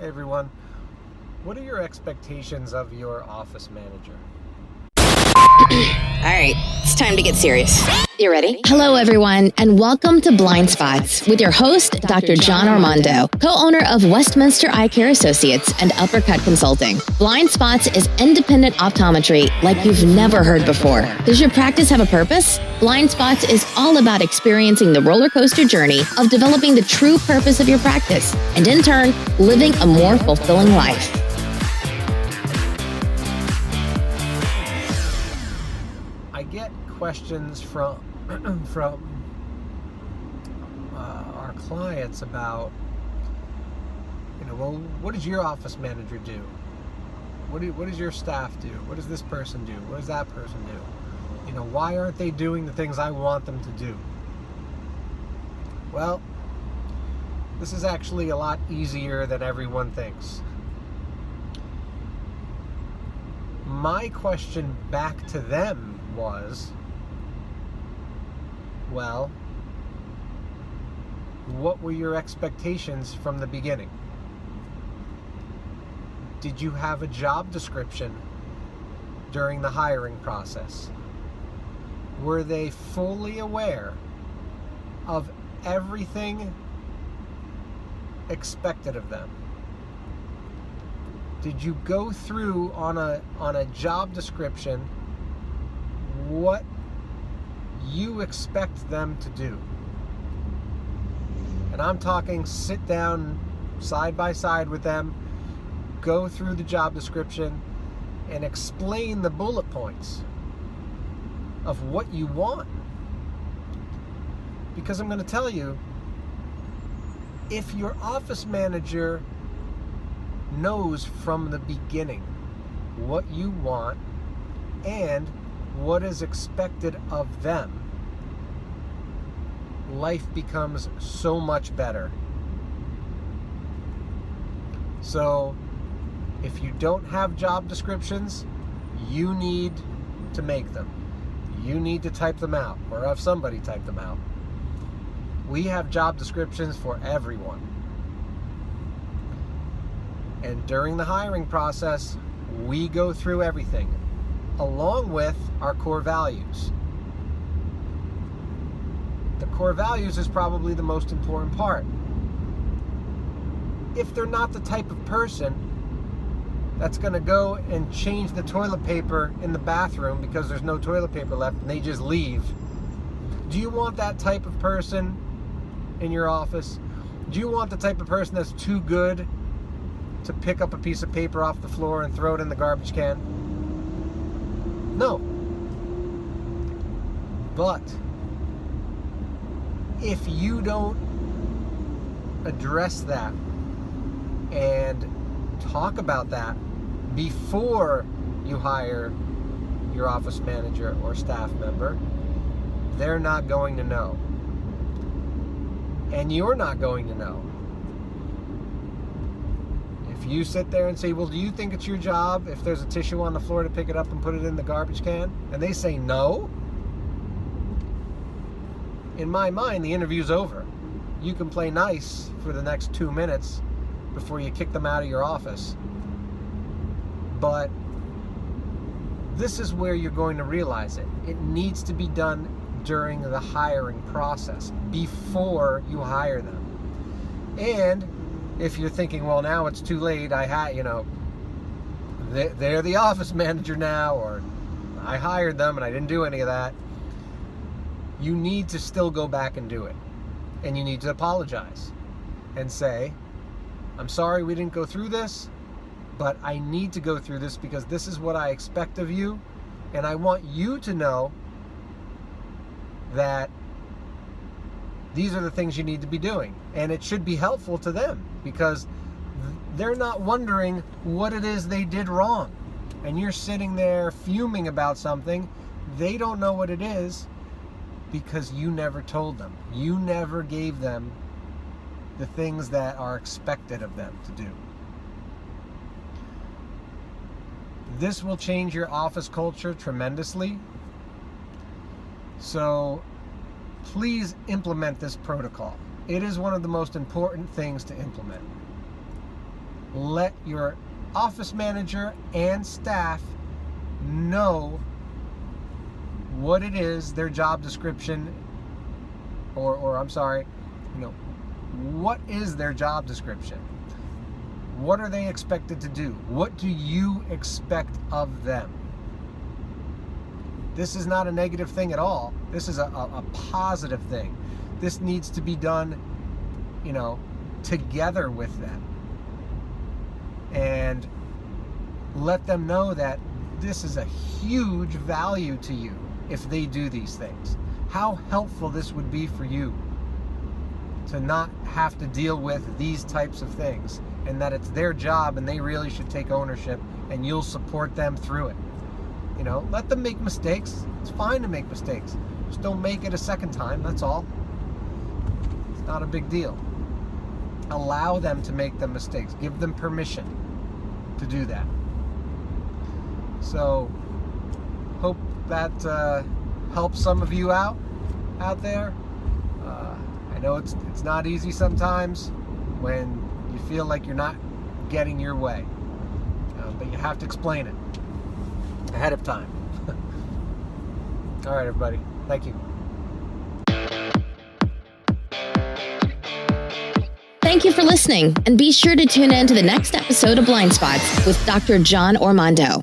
Hey everyone, what are your expectations of your office manager? All right, it's time to get serious. You ready? Hello, everyone, and welcome to Blind Spots with your host, Dr. John Armando, co-owner of Westminster Eye Care Associates and Uppercut Consulting. Blind Spots is independent optometry like you've never heard before. Does your practice have a purpose? Blind Spots is all about experiencing the roller coaster journey of developing the true purpose of your practice and, in turn, living a more fulfilling life. I get questions from our clients about, well, what does your office manager do? What does your staff do? What does this person do? What does that person do? Why aren't they doing the things I want them to do? Well, this is actually a lot easier than everyone thinks. My question back to them was, well, what were your expectations from the beginning? Did you have a job description during the hiring process? Were they fully aware of everything expected of them? Did you go through on a job description what you expect them to do? And I'm talking sit down side by side with them, go through the job description, and explain the bullet points of what you want. Because I'm going to tell you, if your office manager knows from the beginning what you want and what is expected of them, life becomes so much better. So if you don't have job descriptions, you need to make them. You need to type them out or have somebody type them out. We have job descriptions for everyone. And during the hiring process, we go through everything, along with our core values. The core values is probably the most important part. If they're not the type of person that's going to go and change the toilet paper in the bathroom because there's no toilet paper left and they just leave, do you want that type of person in your office? Do you want the type of person that's too good to pick up a piece of paper off the floor and throw it in the garbage can? No. But if you don't address that and talk about that before you hire your office manager or staff member, they're not going to know. And you're not going to know. If you sit there and say, well, do you think it's your job if there's a tissue on the floor to pick it up and put it in the garbage can? And they say no. In my mind, the interview's over. You can play nice for the next 2 minutes before you kick them out of your office. But this is where you're going to realize it. It needs to be done during the hiring process, before you hire them. And if you're thinking, well, now it's too late, they're the office manager now, or I hired them and I didn't do any of that, you need to still go back and do it. And you need to apologize and say, I'm sorry we didn't go through this, but I need to go through this because this is what I expect of you, and I want you to know that these are the things you need to be doing. And it should be helpful to them because they're not wondering what it is they did wrong. And you're sitting there fuming about something. They don't know what it is because you never told them. You never gave them the things that are expected of them to do. This will change your office culture tremendously. So please implement this protocol. It is one of the most important things to implement. let your office manager and staff know what it is, their job description, or I'm sorry, what is their job description? What are they expected to do? What do you expect of them? This is not a negative thing at all. This is a positive thing. This needs to be done, together with them. And let them know that this is a huge value to you if they do these things. How helpful this would be for you to not have to deal with these types of things, and that it's their job and they really should take ownership, and you'll support them through it. Let them make mistakes. It's fine to make mistakes. Just don't make it a second time, that's all. It's not a big deal. Allow them to make the mistakes. Give them permission to do that. So, hope that helps some of you out there. I know it's not easy sometimes when you feel like you're not getting your way, but you have to explain it ahead of time. All right, everybody. Thank you. Thank you for listening, and be sure to tune in to the next episode of Blind Spots with Dr. John Ormondo.